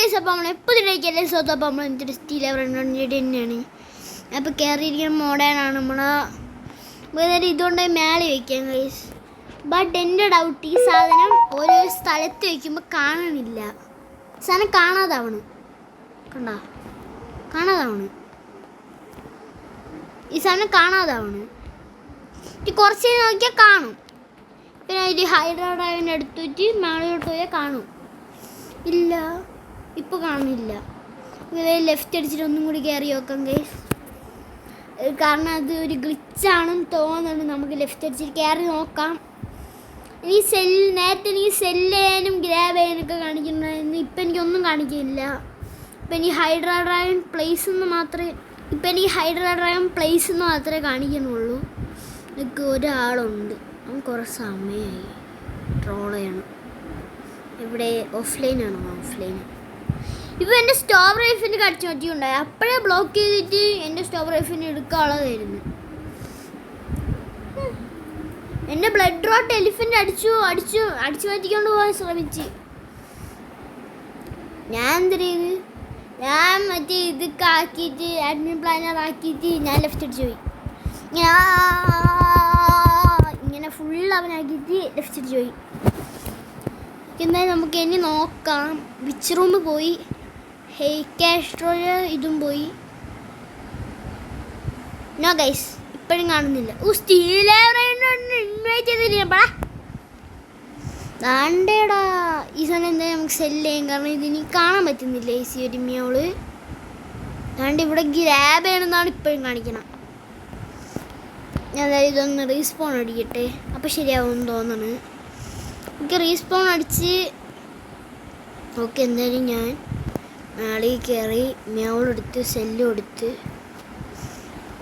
Case അപ്പം നമ്മൾ എപ്പോൾ തിരികെ സ്വന്തം അപ്പം നമ്മൾ എന്തൊരു സ്റ്റീൽ തന്നെയാണ്. അപ്പോൾ കയറിയിരിക്കുന്ന മോഡേണാണ് നമ്മളെ വേറെ ഇതുകൊണ്ട് മേലെ വയ്ക്കാം ഗൈസ്. ബട്ട് എൻ്റെ ഡൗട്ട് ഈ സാധനം ഓരോ സ്ഥലത്ത് വയ്ക്കുമ്പോൾ കാണണില്ല. സാധനം കാണാതാവണ്. കണ്ടോ, കാണാതാവണ്. ഈ സാധനം കാണാതാവണ്. കുറച്ച് നോക്കിയാൽ കാണും. പിന്നെ ഒരു ഹൈഡ്രോഡ്രൈവിൻ്റെ അടുത്തിട്ട് മേളോട്ട് പോയാൽ കാണും. ഇല്ല, ഇപ്പോൾ കാണില്ല. ലെഫ്റ്റ് അടിച്ചിട്ട് ഒന്നും കൂടി കയറി നോക്കാം ഗൈസ്. കാരണം അത് ഒരു ഗ്ലിച്ചാണെന്ന് തോന്നുന്നുണ്ട്. നമുക്ക് ലെഫ്റ്റ് അടിച്ചിട്ട് കയറി നോക്കാം. ഈ നേരത്തെ എനിക്ക് സെല്ല് ചെയ്യാനും ഗ്രാബ് ചെയ്യാനൊക്കെ കാണിക്കുന്നുണ്ടായിരുന്നു. ഇപ്പം എനിക്കൊന്നും കാണിക്കില്ല. ഇപ്പം എനിക്ക് ഹൈഡ്രോഡ്രൈവൻ പ്ലേസ് എന്ന് മാത്രമേ കാണിക്കുന്നുള്ളൂ. എനിക്ക് ഒരാളുണ്ട്, അവൻ കുറേ സമയമായി ട്രോൾ ചെയ്യണം. ഇവിടെ ഓഫ്ലൈനാണോ? ഓഫ്ലൈൻ. ഇപ്പോൾ എൻ്റെ സ്റ്റോപ്പ് റൈഫിന് കടിച്ചു പറ്റിയുണ്ടായി. അപ്പോഴേ ബ്ലോക്ക് ചെയ്തിട്ട് എൻ്റെ സ്റ്റോപ്പ് റൈഫിന് എടുക്കാനുള്ളതായിരുന്നു. എൻ്റെ ബ്ലഡ് റോട്ട് എലിഫൻ്റ് അടിച്ചു മാറ്റിക്കൊണ്ട് പോകാൻ ശ്രമിച്ച്. ഞാൻ എന്ത് ചെയ്ത്, ഞാൻ മറ്റേ ഇതൊക്കെ ആക്കിയിട്ട് അഡ്മിൻ പ്ലാനർ ആക്കിയിട്ട് ഞാൻ ലെഫ്റ്റ് അടിച്ചു പോയി. ഇങ്ങനെ ഫുൾ അവനാക്കിയിട്ട് ലെഫ്റ്റ് അടിച്ചു പോയി. എന്തായാലും നമുക്ക് ഇനി നോക്കാം. വിച്ച് റൂം പോയി, ഹെയ്ക്കാസ്ട്രോയ ഇതും പോയി. നോ ഗൈസ്, ഇപ്പോഴും കാണുന്നില്ല. ദാണ്ടേടാ ഈ സാധനം എന്തായാലും നമുക്ക് സെല്ല് ചെയ്യാം. കാരണം ഇതിനി കാണാൻ പറ്റുന്നില്ല. ഈസി ഒരു മിയോള് ദാണ്ട് ഇവിടെ ഗ്രാബ് ചെയ്യണമെന്നാണ് ഇപ്പോഴും കാണിക്കണം. ഞാൻ ഇതൊന്ന് റീസ്പോൺ അടിക്കട്ടെ, അപ്പോൾ ശരിയാവുമെന്ന് തോന്നണ്. എനിക്ക് റീസ്പോൺ അടിച്ച് ഓക്കെ. എന്തായാലും ഞാൻ നാളെ കയറി മിയോളെടുത്ത് സെല്ലും എടുത്ത്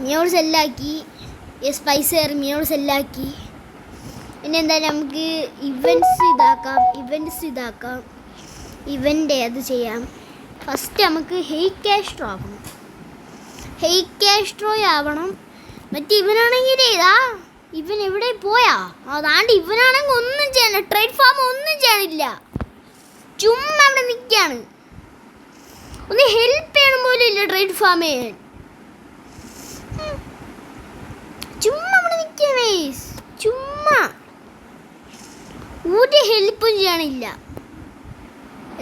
മിയോൾ സെല്ലാക്കി. സ്പൈസ് കയറി മിയോൾ സെല്ലാക്കി. പിന്നെ എന്തായാലും നമുക്ക് ഇവൻറ്റ്സ് ഇതാക്കാം. ഇവൻ്റ് അത് ചെയ്യാം. ഫസ്റ്റ് നമുക്ക് ഹെയ്ക്കാസ്ട്രോ ആവണം. മറ്റേ ഇവനാണെങ്കിൽ ഇവൻ എവിടെ പോയാ? അതാണ്ട് ഇവനാണെങ്കിൽ ഒന്നും ചെയ്യണില്ല. ട്രേഡ് ഫാം ഒന്നും ചെയ്യണില്ല. ചുമ്മാ അവിടെ നിൽക്കുകയാണ്. ഒന്ന് ഹെൽപ്പ് ചെയ്യണം പോലും ഇല്ല ട്രേഡ് ഫാം ചെയ്യാൻ. ചുമ്മാ അവിടെ നിൽക്കുകയാണ്. ചുമ്മാ ഒരു ഹെൽപ്പും ചെയ്യണില്ല.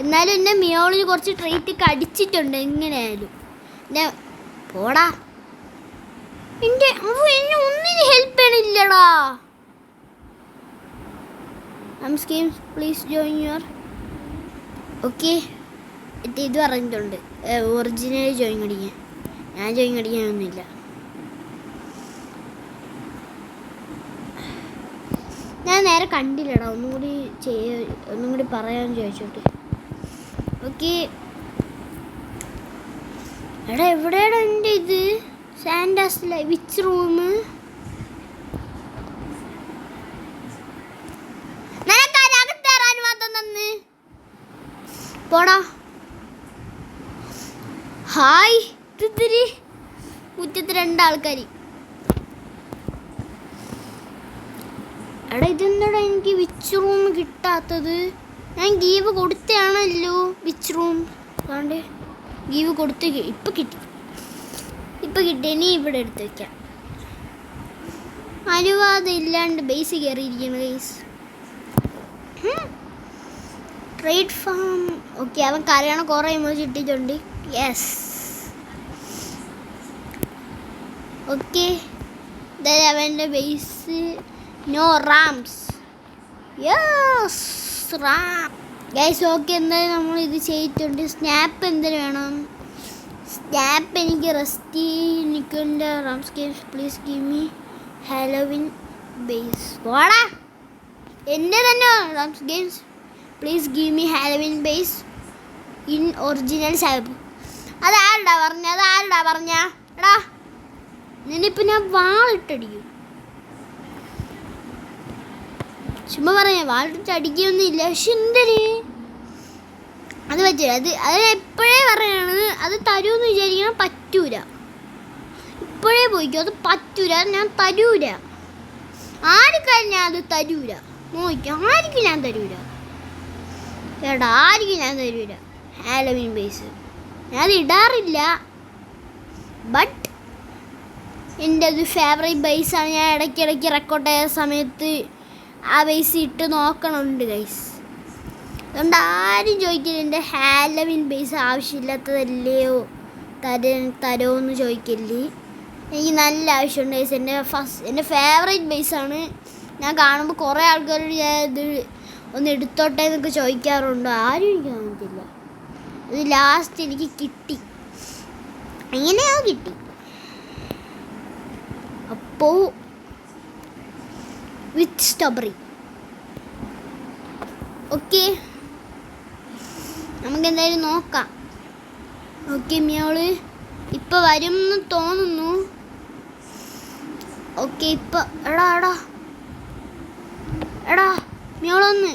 എന്നാലും എൻ്റെ മിയോളിന് കുറച്ച് ട്രേറ്റൊക്കെ അടിച്ചിട്ടുണ്ട്. എങ്ങനെയായാലും ഞാൻ പോടാ. എന്നെ ഒന്നിനും ഹെൽപ്പ് ചെയ്യണില്ലടാ. Please join your okay. ഇത് പറഞ്ഞിട്ടുണ്ട് ഒറിജിനൽ ജോയിൻ അടിക്കാൻ. ഞാൻ ജോയിൻ അടിക്കാനൊന്നുമില്ല. ഞാൻ നേരെ കണ്ടില്ലടാ. ഒന്നും കൂടി പറയാൻ ചോദിച്ചോട്ടെ. ഓക്കെ. എടാ എവിടെയാടാ എൻ്റെ ഇത് സാൻഡാസിലെ വിച്ച് റൂം? പോടാ. ഹായ്, ഇത്തിരി മുറ്റത്ത് 2 ആൾക്കാർ. എടാ ഇതെന്താടാ എനിക്ക് വിച്ച് റൂം കിട്ടാത്തത്? ഞാൻ ഗീവ് കൊടുത്തയാണല്ലോ വിച്ച് റൂം. അതുകൊണ്ട് ഗീവ് കൊടുത്ത് ഇപ്പം കിട്ടി. ഇനി ഇവിടെ എടുത്ത് വയ്ക്കാം. അനുവാദം ഇല്ലാണ്ട് ബേസ് കയറിയിരിക്കണം ഗൈസ്. Trade farm okay. അവൻ കരയണ കുറേ ഇമോജി ഇട്ടിട്ടുണ്ട്. Yes okay. ഇതായത് അവൻ്റെ base. No rams. Yes ram guys. Okay. എന്തായാലും നമ്മൾ ഇത് ചെയ്തിട്ടുണ്ട്. സ്നാപ്പ് എന്തിനു വേണം? സ്നാപ്പ് എനിക്ക് റെസ്റ്റി നിൽക്കുന്നുണ്ട്. Rams games please give me Halloween base. പോടാ എൻ്റെ തന്നെ. Rams games please give me Halloween base in original സാബ്. അതാരടാ പറഞ്ഞ? എടാ നിന്നിപ്പോൾ ഞാൻ വാളിട്ടടിക്കും. ചുമ്മാ പറഞ്ഞ വാളിട്ട് അടിക്കുകയൊന്നുമില്ല. പക്ഷെ എന്തിന് അത് പറ്റൂല. അത് എപ്പോഴേ പറയാണ്. അത് തരുമെന്ന് വിചാരിക്കണം. പറ്റൂല. ഇപ്പോഴേ പോയിക്കോ. അത് പറ്റൂല. ഞാൻ തരൂല. ആർക്കാരും ഞാൻ അത് തരൂല. നോക്കിക്കോ. ആർക്കും ഞാൻ തരൂല. Halloween base. ഞാനത് ഇടാറില്ല, ബട്ട് എൻ്റെ ഒരു ഫേവറേറ്റ് ബേസാണ്. ഞാൻ ഇടയ്ക്കിടയ്ക്ക് റെക്കോർഡ് ചെയ്യുന്ന സമയത്ത് ആ ബേസ് ഇട്ട് നോക്കണുണ്ട് ഗൈസ്. അതുകൊണ്ട് ആരും ചോദിക്കില്ല എൻ്റെ ഹാലോവിൻ ബേസ് ആവശ്യമില്ലാത്തതല്ലയോ തരുമെന്ന് ചോദിക്കില്ലേ. എനിക്ക് നല്ല ആവശ്യമുണ്ട് ഗൈസ്. എൻ്റെ ഫേവറേറ്റ് ബേസാണ്. ഞാൻ കാണുമ്പോൾ കുറേ ആൾക്കാരോട് ഞാൻ ഇത് ഒന്ന് എടുത്തോട്ടെ എന്നൊക്കെ ചോദിക്കാറുണ്ട്. ആരും എനിക്ക് തോന്നത്തില്ല. ഇത് ലാസ്റ്റ് എനിക്ക് കിട്ടി. എങ്ങനെയോ കിട്ടി. അപ്പോൾ വിത്ത് സ്ട്രോബെറി. ഓക്കെ, നമുക്ക് എന്തായാലും നോക്കാം. ഓക്കെ, മിയോള് ഇപ്പം വരും എന്ന് തോന്നുന്നു. ഓക്കെ, ഇപ്പം എടാ മിയോളൊന്ന്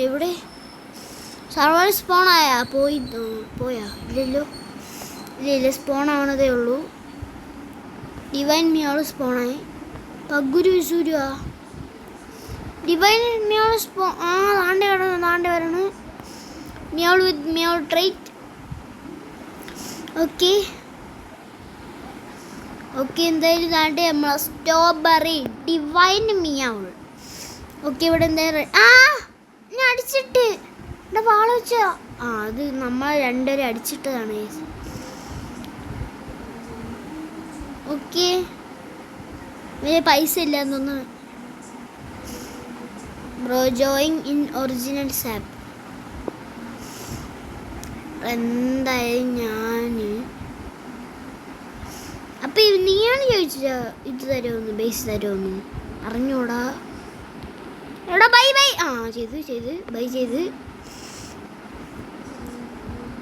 എവിടെ? സർവർ സ്പോൺ ആയാ? പോയാ? ഇല്ല, സ്പോൺ ആവണതേ ഉള്ളൂ. ഡിവൈൻ മിയോള് സ്പോണായി. പഗുരു വിസൂരുവാ ഡിവൈൻ മിയോള് താണ്ടെ വരണു. മിയോൾ വിത്ത് മിയോൾ ട്രൈറ്റ്. ഓക്കെ, എന്തായാലും താണ്ടെ നമ്മളെ സ്ട്രോബെറി ഡിവൈൻ മിയോൾ. ഓക്കെ, ഇവിടെ എന്തായാലും ഞാൻ അടിച്ചിട്ട് എൻ്റെ വാള വെച്ചാ അത് നമ്മൾ രണ്ടുപേരും അടിച്ചിട്ടതാണ്. ഓക്കെ, പൈസ ഇല്ല എന്നൊന്ന്. Bro ജോയിങ് in original sap. എന്തായാലും ഞാൻ അപ്പം നീയാണ് ചോദിച്ചാ ഇത് തരുമെന്ന്, ബേസ് തരുമെന്ന്. അറിഞ്ഞൂടാ. എടാ ബൈ ചെയ്ത് ബൈ ചെയ്ത്.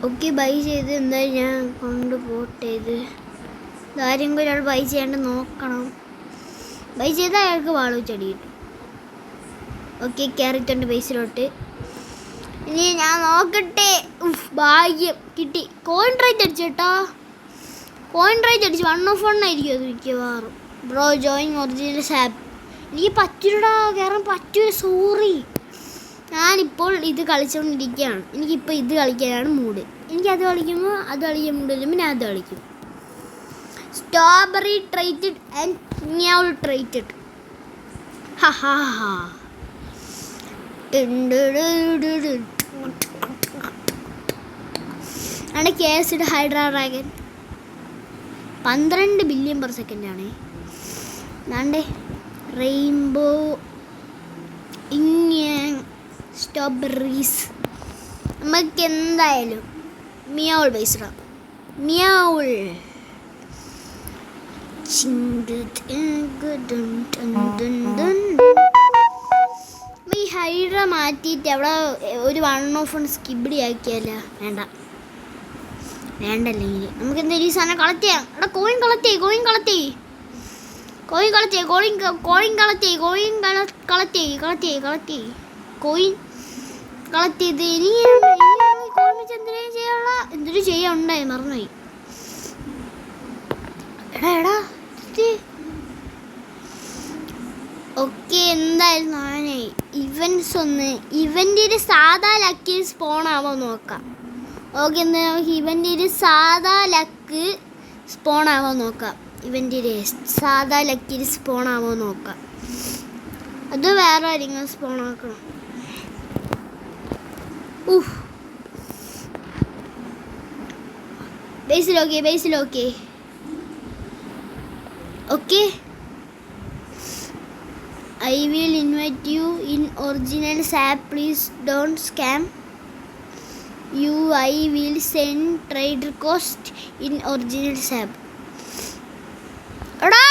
ഓക്കെ, ബൈ ചെയ്ത് എന്തായാലും ഞാൻ കൊണ്ടുപോട്ടെ. ഇത് ആരെങ്കിലും ഒരാൾ ബൈ ചെയ്യാണ്ട് നോക്കണം. ബൈ ചെയ്താൽ അയാൾക്ക് വാള ചെടി കിട്ടും. ഓക്കെ, കയറിയിട്ടുണ്ട് ബേസിലോട്ട്. ഇനി ഞാൻ നോക്കട്ടെ. ഭാഗ്യം കിട്ടി. കോയിൻ റേറ്റ് അടിച്ചേട്ടാ. അടിച്ച് 1 ആയിരിക്കും അത് മിക്കവാറും. ബ്രോ ജോയിൻ ഒറിജിനൽ സാപ്പ്. എനിക്ക് പറ്റൂടാ, കയറാൻ പറ്റൂല. സോറി. ഞാനിപ്പോൾ ഇത് കളിച്ചുകൊണ്ടിരിക്കുകയാണ്. എനിക്കിപ്പോൾ ഇത് കളിക്കാനാണ് മൂഡ്. എനിക്കത് കളിക്കുമ്പോൾ അത് കളിക്കാൻ മൂടില്ല, പിന്നെ അത് കളിക്കും. സ്ട്രോബെറി ട്രൈറ്റഡ് ആൻഡ് മിയോൾ ട്രൈറ്റഡ്. ആണ് കേസിഡ് ഹൈഡ്രാ ഡ്രാഗൺ. 12 ബില്യൺ പെർ സെക്കൻഡാണ്. നാണ്ടേ റെയിൻബോ സ്ട്രോബെറീസ്. നമുക്ക് എന്തായാലും മിയോൾ ബേസ് ഇടാം. മിയോൾ ഈ ഹൈഡ്ര മാറ്റിയിട്ട് അവിടെ ഒരു 1 സ്കിബിഡി ആക്കിയല്ല. വേണ്ടല്ലെങ്കിൽ നമുക്ക് എന്തായാലും ഈ സാധനം കളക്ട് ചെയ്യാം. എടാ കോയിൻ കളക്ട് ചെയ്യ്. കോയിൻ കളക്ട് ചെയ്ത് ഇനി കോയിൻ വെച്ച് എന്തൊരു ചെയ്യാനുണ്ടായി മറന്നുപോയി. എടാ ഓക്കെ, എന്തായാലും ഞാനേ ഇവൻ്റെ ഒരു സാധാ ലക്കി സ്പോൺ ആവോ നോക്കാം. ഓക്കെ, എന്താ നമുക്ക് ഇവൻ്റെ ഒരു സാധാ ലക്ക് സ്പോൺ ആവോ നോക്കാം. സാധാ ലക്കിൽ സ്പോൺ ആവോ നോക്കാം. അത് വേറെ ആരെങ്കിലും സ്പോൺ ആക്കണം. ബേസിലോക്കെ. Okay, I will invite you in original sap. Please don't scam you. I will send trade request in original sap. എടാ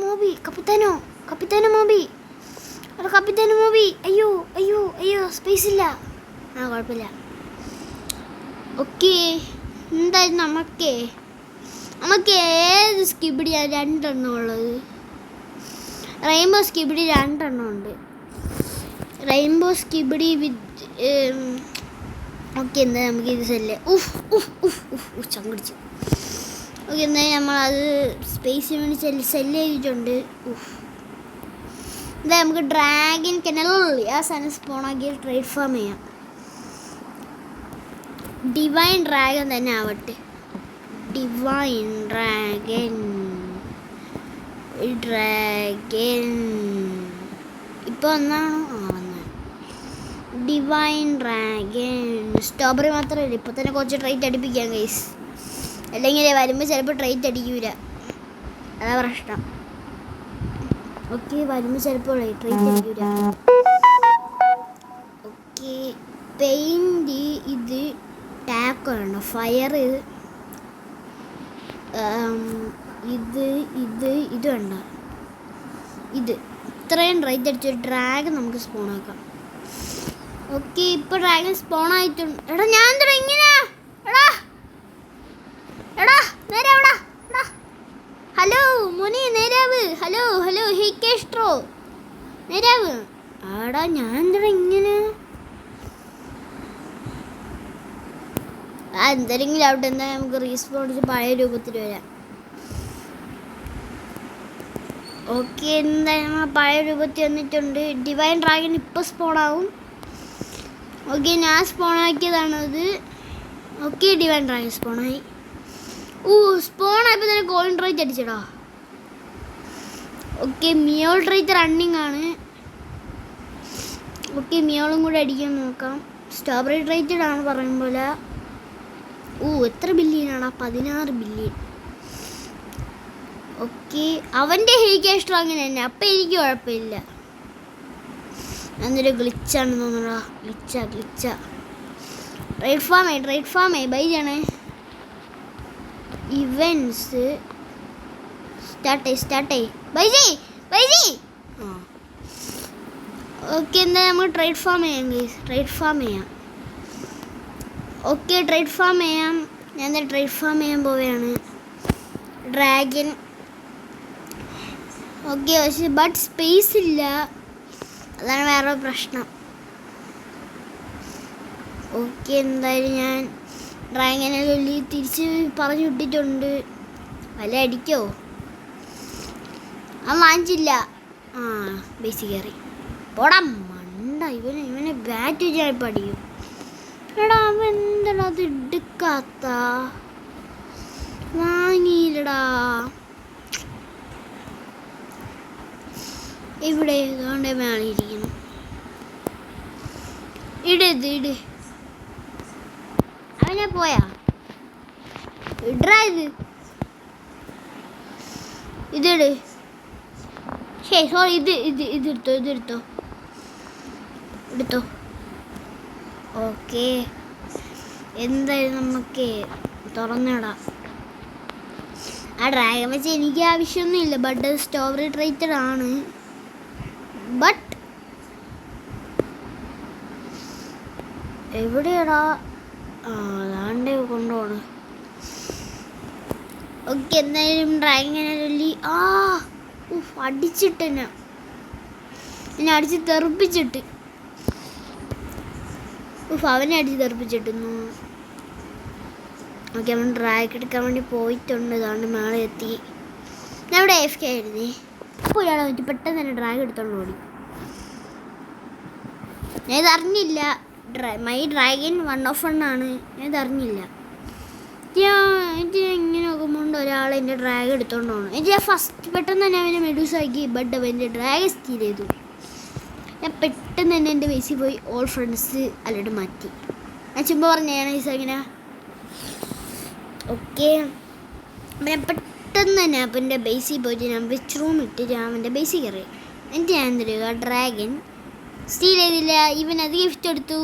മോബി കപ്പിത്താനോ മോബി. അയ്യോ സ്പേസ് ഇല്ല. കുഴപ്പമില്ല. ഓക്കെ, എന്തായാലും നമുക്ക് ഏത് സ്കിബിഡിയാണ് 2 ഉള്ളത്? റെയിൻബോ സ്കിബിഡി 2 ഉണ്ട്. റെയിൻബോ സ്കിബിഡി വിത്ത് ഓക്കെ, എന്താ നമുക്ക് ഇത് സെല്ല്. ചങ്കടിച്ചു. ഓക്കെ, എന്തായാലും നമ്മളത് സ്പേസിന് വേണ്ടി സെല്ല് ചെയ്തിട്ടുണ്ട്. എന്താ നമുക്ക് ഡ്രാഗൺ കെനൽ ആ സാധനം സ്പോണാക്കി ട്രേഡ് ഫാം ചെയ്യാം. ഡിവൈൻ ഡ്രാഗൺ തന്നെ ആവട്ടെ. ഡിവൈൻ ഡ്രാഗൺ ഇപ്പോൾ ഒന്നാണോ? വന്ന ഡിവൈൻ ഡ്രാഗൺ സ്ട്രോബെറി മാത്രമല്ല, ഇപ്പോൾ തന്നെ കുറച്ച് ട്രേറ്റ് അടിപ്പിക്കാം ഗൈസ്. അല്ലെങ്കിൽ വരുമ്പോൾ ചിലപ്പോൾ ട്രേറ്റ് അടിക്കൂല, അതാ പ്രശ്നം. ഓക്കെ, വരുമ്പോൾ ചിലപ്പോൾ ട്രേറ്റ് അടിക്കൂല. ഓക്കെ, പെയിൻറ് ഇത് ടാക്കാണ്, ഫയർ ഇത് വേണ്ട. ഇത് ഇത്രയും റേറ്റ് അടിച്ചൊരു ഡ്രാഗൺ നമുക്ക് സ്പോണാക്കാം. ഓക്കെ, ഇപ്പോൾ ഡ്രാഗൺ സ്പോൺ ആയിട്ടുണ്ട്. എടാ ഞാൻ എന്താ ഇങ്ങനെ? എടാ നേരെ എവിടാ? ഹലോ മോനെ, നേരാവ്. Hello hey കേസ്ട്രോ, നേരാവ്. ആടാ ഞാൻ എന്താ ഇങ്ങനെ? എന്തെങ്കിലും ആവട്ടെ, എന്താ നമുക്ക് റീസ്പോൺ പഴയ രൂപത്തിൽ വരാം. ഓക്കെ, എന്തായാലും നമ്മൾ പഴയ രൂപത്തിൽ വന്നിട്ടുണ്ട്. ഡിവൈൻ ഡ്രാഗൺ ഇപ്പോൾ സ്പോണാവും. ഓക്കെ, ഞാൻ സ്പോണാക്കിയതാണത്. ഓക്കെ, ഡിവൈൻ ഡ്രാഗൺ സ്പോണായി. സ്പോണായപ്പോൾ തന്നെ ഗോൾഡൻ റേറ്റ് അടിച്ചടാ. ഓക്കെ, മിയോൾ റേറ്റ് റണ്ണിങ് ആണ്. ഓക്കെ, മിയോളും കൂടെ അടിക്കാൻ നോക്കാം. സ്ട്രോബെറി റേറ്റഡ് ആണ് പറയുമ്പോൾ. എത്ര ബില്യനാണ്? 16 ബില്യൺ. ഓക്കെ, അവൻ്റെ ഹെയ്ക്കേസ്റ്റർ അങ്ങനെ തന്നെ, അപ്പം എനിക്ക് കുഴപ്പമില്ല. എന്നൊരു ഗ്ലിച്ചാണെന്ന് തോന്നുന്നടാ. ഗ്ലിച്ച ട്രേഡ് ഫാമേ ബൈ ചെയ്യണേ. ഇവൻസ് സ്റ്റാർട്ട് ബൈ ജി. ഓക്കെ, എന്താ നമുക്ക് ട്രേഡ് ഫാം ചെയ്യാം. ഓക്കെ, ട്രേഡ് ഫാം ചെയ്യാം. ഞാൻ എന്താ ട്രേഡ് ഫാം ചെയ്യാൻ പോവുകയാണ്. ഡ്രാഗൺ. ഓക്കെ, പക്ഷേ ബട്ട് സ്പേസ് ഇല്ല, അതാണ് വേറെ പ്രശ്നം. ഓക്കെ, എന്തായാലും ഞാൻ ഡ്രാഗനെ തിരിച്ച് പറഞ്ഞു വിട്ടിട്ടുണ്ട്. വല്ല അടിക്കോ? വാങ്ങിച്ചില്ല. ബേസിക് കയറി പോടാ മണ്ട. ഇവനെ ബാറ്റ് ഞാൻ ഇപ്പം അടിക്കും. എടാ അവൻ എന്താടാ അത് എടുക്കാത്ത? വാങ്ങിയില്ലടാ. ഇവിടെ അതുകൊണ്ട് മേളിയിരിക്കുന്നു. ഇട് അവനെ പോയാ ഇടാ. ഇതിട്. സോറി, എടുത്തോ. ഓക്കെ, എന്തായാലും നമുക്ക് തുറന്നിടാം. ആ ഡ്രാഗൺ വെച്ച് എനിക്ക് ആവശ്യമൊന്നുമില്ല, ബട്ട് സ്ട്രോബെറി ട്രേറ്റഡ് ആണ്. ബട്ട് എവിടെയാടാ? അതാണ്ട് കൊണ്ടുപോണ്. ഓക്കെ, എന്തായാലും ഡ്രാഗനെ ചൊല്ലി അടിച്ചിട്ട് എന്നെ അടിച്ച് തെറിപ്പിച്ചിട്ട് അവനെ അടിച്ച് തെറിപ്പിച്ചിട്ടുന്നു. ഓക്കെ, അവൻ ഡ്രാഗ് എടുക്കാൻ വേണ്ടി പോയിട്ടുണ്ട്. അതുകൊണ്ട് മേളെ എത്തി. ഞാൻ ഇവിടെ AFK ആയിരുന്നേ. അപ്പോൾ ഒരാളെ പറ്റി പെട്ടെന്ന് തന്നെ ഡ്രാഗ് എടുത്തോണ്ട് ഓടി. ഞാൻ ഇതറിഞ്ഞില്ല. മൈ ഡ്രാഗൺ 1 of 1 ആണ്. ഞാൻ ഇതറിഞ്ഞില്ല. എനിക്ക് ഇങ്ങനെ നോക്കുമ്പോൾ ഒരാൾ എൻ്റെ ഡ്രാഗ് എടുത്തോണ്ട് പോകണം. എനിക്ക് ഫസ്റ്റ് പെട്ടെന്ന് തന്നെ അവനെ മെഡൂസ് ആക്കി. ബട്ട് അവൻ്റെ ഡ്രാഗ് സ്റ്റീൽ ചെയ്തു. ഞാൻ പെട്ടെന്ന് തന്നെ എൻ്റെ ബേസിൽ പോയി ഓൾ ഫ്രണ്ട്സ് അല്ലട്ട് മാറ്റി. ഞാൻ ചുമ്മാ പറഞ്ഞാണ് ഇങ്ങനെ. ഓക്കെ, ഞാൻ പെട്ടെന്ന് തന്നെ അപ്പം എൻ്റെ ബേസിൽ പോയിട്ട് ഞാൻ വെച്ച് റൂം ഇട്ട് ഞാൻ അവൻ്റെ ബേസിൽ കയറി. എന്നിട്ട് ഞാൻ എന്തെടുക്കുക, ഡ്രാഗൺ സ്റ്റീൽ ചെയ്തില്ല. ഇവൻ അത് ഗിഫ്റ്റ് എടുത്തു.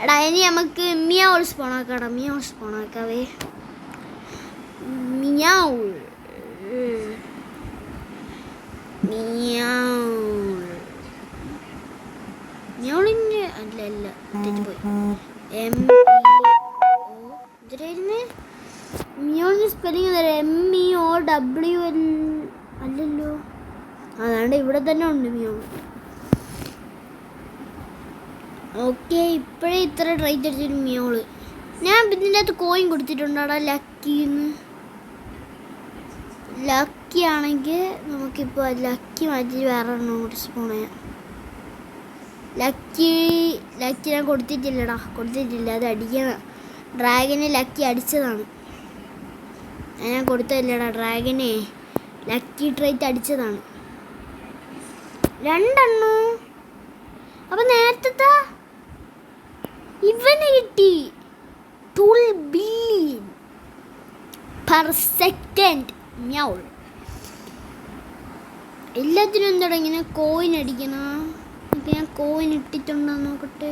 എടാ ഇനി നമുക്ക് മിയാൾ സ്പോണാക്കാടാ. സ്പോണാക്കാവേ. മിയാളിൻ്റെ അല്ല തെറ്റിപ്പോയി. ഇതിലായിരുന്നു മിയോളിൻ്റെ സ്പെല്ലിങ് MEOWL അല്ലല്ലോ. അതാണ്ട് ഇവിടെ തന്നെ ഉണ്ട് മിയോൾ. ഓക്കെ, ഇപ്പോഴേ ഇത്ര ട്രൈറ്റ് അടിച്ചൊരു മിയോള്. ഞാൻ ഇതിൻ്റെ അകത്ത് കോയിൻ കൊടുത്തിട്ടുണ്ടാടാ. ലക്കി ലക്കി ആണെങ്കിൽ നമുക്കിപ്പോൾ ലക്കി മാറ്റി വേറെ ഒരെണ്ണം കൂടി സ്പൂൺ ചെയ്യാം. ലക്കി ഞാൻ കൊടുത്തിട്ടില്ല, അത് അടിക്കണം. ഡ്രാഗനെ ലക്കി അടിച്ചതാണ്, ഞാൻ കൊടുത്തല്ലടാ. ഡ്രാഗനെ ലക്കി ട്രേറ്റ് അടിച്ചതാണ് 2 എണ്ണം. അപ്പം നേരത്തെ ഇവന് കിട്ടി 12 ബില്യൺ പെർ സെക്കൻഡ്. മ്യാൾ. എല്ലാത്തിനും എന്താ ഇങ്ങനെ കോയിൻ അടിക്കണം. ഇപ്പം ഞാൻ കോയിൻ ഇട്ടിട്ടുണ്ടോ നോക്കട്ടെ.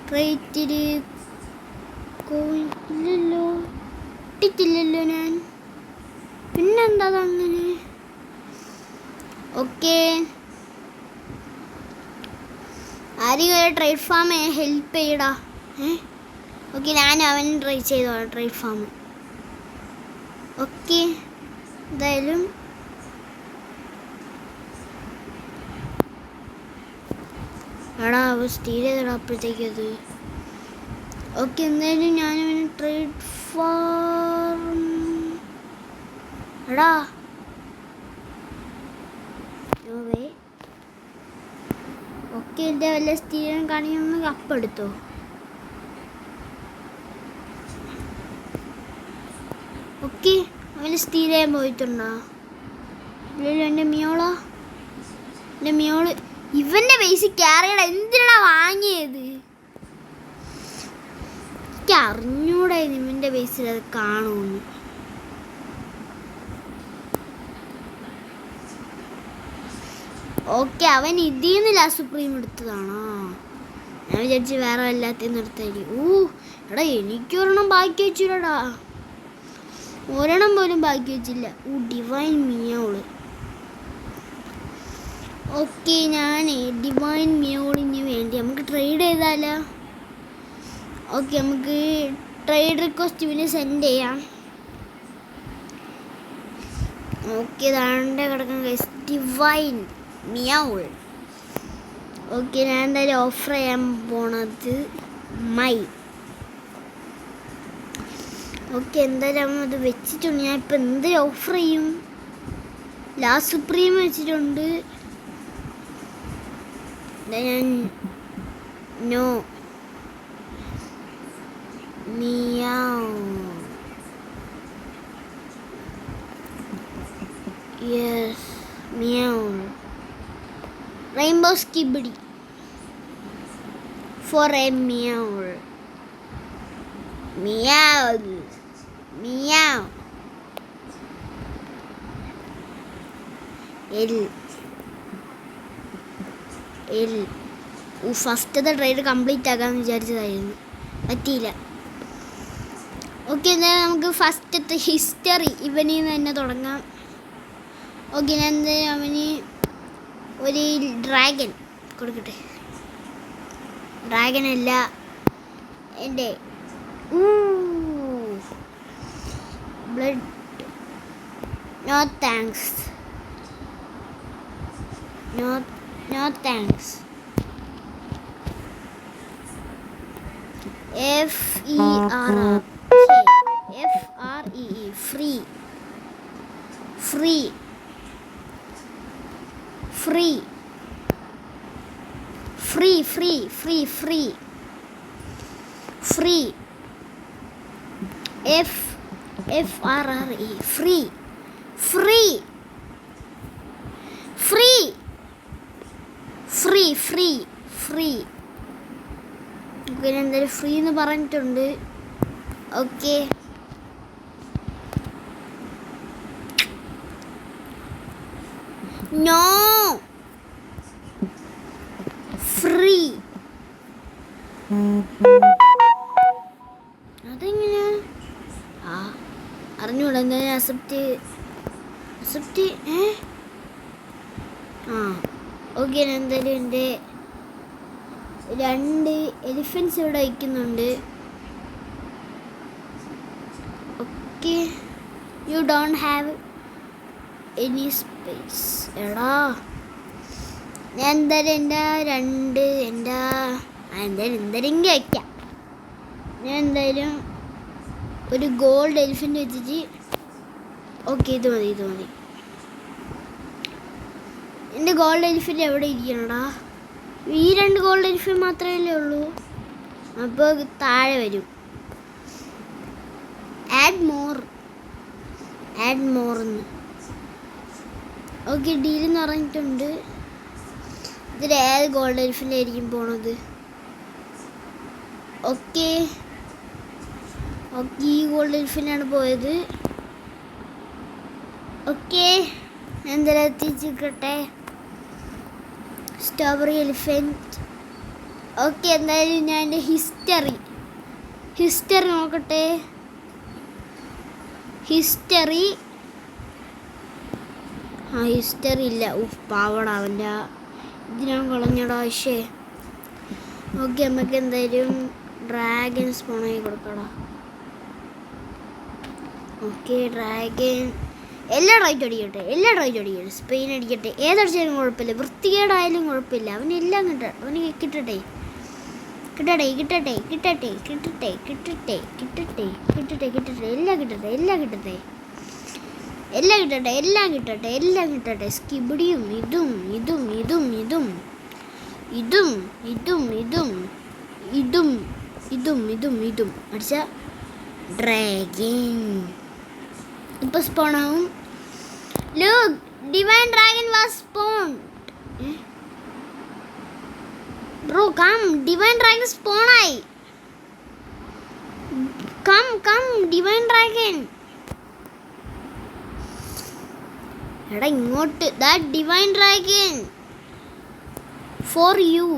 ട്രേറ്റിൽ കോയിൻ ഇല്ലല്ലോ, ഇട്ടിട്ടില്ലല്ലോ ഞാൻ. പിന്നെന്താ അങ്ങനെ? ഓക്കെ, ആരെയും ട്രേഡ് ഫാം ഹെൽപ്പ് ചെയ്യടാ. ഓക്കെ, ഞാൻ അവൻ ട്രൈ ചെയ്തോളാം ട്രേഡ് ഫാം. ഓക്കെ, എന്തായാലും എടാ സ്റ്റീൽ ചെയ്തടാ അപ്പോഴത്തേക്കത്. ഓക്കെ, എന്തായാലും ഞാനവന് ട്രേഡ് ഫാം എടാ ഓക്കെ. എൻ്റെ വല്ല സ്റ്റീലും കാണിയൊന്ന് കപ്പെടുത്തോ. ഓക്കെ, അവന് സ്റ്റീൽ ചെയ്യാൻ പോയിട്ടുണ്ടോ? ഇല്ലല്ലോ. എൻ്റെ മിയോള് ഇവൻ്റെ ബേസ് ക്യാറിയട. എന്തിനാ വാങ്ങിയത്? എനിക്ക് അറിഞ്ഞൂടെ ഇവൻ്റെ ബേസിൽ അത് കാണുമെന്ന്. ഓക്കെ, അവൻ ഇതിൽ നിന്നില്ല സുപ്രീം എടുത്തതാണോ? ഞാൻ വിചാരിച്ച് വേറെ എല്ലാത്തിനും എടുത്തായിരിക്കും. എടാ എനിക്കൊരെണ്ണം ബാക്കി വെച്ചില്ലടാ, ഒരെണ്ണം പോലും ബാക്കി വെച്ചില്ല. ഡിവൈൻ മിയോള്. ഓക്കെ, ഞാൻ ഡിവൈൻ മിയോളിന് വേണ്ടി നമുക്ക് ട്രേഡ് ചെയ്താലോ? ഓക്കെ, നമുക്ക് ട്രേഡ് റിക്വസ്റ്റ് ഇവന് സെൻഡ് ചെയ്യാം. ഓക്കെ, താണ്ടെ കിടക്കാൻ ഗൈസ് ഡിവൈൻ മിയോൾ. ഓക്കെ, ഞാൻ എന്തായാലും ഓഫർ ചെയ്യാൻ പോണത് മൈ. ഓക്കെ, എന്തായാലും അത് വെച്ചിട്ടുണ്ട്. ഞാൻ ഇപ്പം എന്ത് ഓഫർ ചെയ്യും? ലാസ്റ്റ് സുപ്രീം വെച്ചിട്ടുണ്ട്. ഞാൻ no meow yes meow rainbow skibidi for a meow meow meow ഫസ്റ്റത്തെ ട്രേഡ് കംപ്ലീറ്റ് ആക്കാമെന്ന് വിചാരിച്ചതായിരുന്നു, പറ്റിയില്ല. ഓക്കെ, എന്തായാലും നമുക്ക് ഫസ്റ്റത്തെ ഹിസ്റ്ററി ഇവനിൽ നിന്ന് തന്നെ തുടങ്ങാം. ഓക്കെ, ഞാൻ എന്തായാലും അവന് ഒരു ഡ്രാഗൺ കൊടുക്കട്ടെ. ഡ്രാഗനല്ല, എൻ്റെ blood. No thanks, no thanks. FREE free free free free free free free free FRRE free free free free free free. പിന്നെ എന്തായാലും ഫ്രീ എന്ന് പറഞ്ഞിട്ടുണ്ട്. Okay, no free. അതെങ്ങനെ? അറിഞ്ഞൂടാ. എന്തായാലും അക്സെപ്റ്റ്. ഓക്കെ, എന്തായാലും എൻ്റെ 2 എലിഫൻസ് ഇവിടെ വയ്ക്കുന്നുണ്ട്. Okay, you don't have any space. എടാ ഞാൻ എന്തായാലും എന്തായാലും എന്തെങ്കിലും വയ്ക്കാം. ഞാൻ എന്തായാലും ഒരു ഗോൾഡ് എലിഫന്റ് വെച്ചിട്ട് ഓക്കെ ഇത് മതി ഇത് മതി. എൻ്റെ ഗോൾഡ് എലിഫന്റ് എവിടെ ഇരിക്കണടാ? ഈ 2 ഗോൾഡ് എലിഫന്റ് മാത്രമല്ലേ ഉള്ളൂ. അപ്പോൾ താഴെ വരും. ആഡ് മോർ എന്ന് ഓക്കെ ഡീലെന്ന് പറഞ്ഞിട്ടുണ്ട്. ഇതിൽ ഏത് ഗോൾഡ് എലിഫന്റ് ആയിരിക്കും പോണത്? ഓക്കെ ഈ ഗോൾഡ് എലിഫന്റാണ് പോയത്. ഓക്കെ എന്തായാലും എത്തിച്ചിരിക്കട്ടെ സ്ട്രോബെറി എലിഫന്റ്. ഓക്കെ എന്തായാലും ഞാൻ എൻ്റെ ഹിസ്റ്ററി നോക്കട്ടെ. ഹിസ്റ്ററി ഇല്ല. പാവട അവൻ്റെ ഇതിനാണ് കളഞ്ഞടാ പക്ഷേ. ഓക്കെ നമുക്ക് എന്തായാലും ഡ്രാഗൺ സ്പോണായി കൊടുക്കടാ. ഓക്കെ ഡ്രാഗൺ എല്ലാ റൈറ്റ് അടിക്കട്ടെ. സ്പെയിൻ അടിക്കട്ടെ. ഏതടിച്ചാലും കുഴപ്പമില്ല, വൃത്തികേടായാലും കുഴപ്പമില്ല. അവനെല്ലാം അവന് കിട്ടട്ടെ. എല്ലാം കിട്ടട്ടെ. സ്കിബിഡിയും ഇതും അടിച്ച ഡ്രാഗൺ ഇപ്പൊ സ്പോണാവും. Look, divine dragon was spawned. Bro, come, divine dragon spawn ആയി. Come, divine dragon. എടാ ഇങ്ങോട്ട്. That divine dragon for you.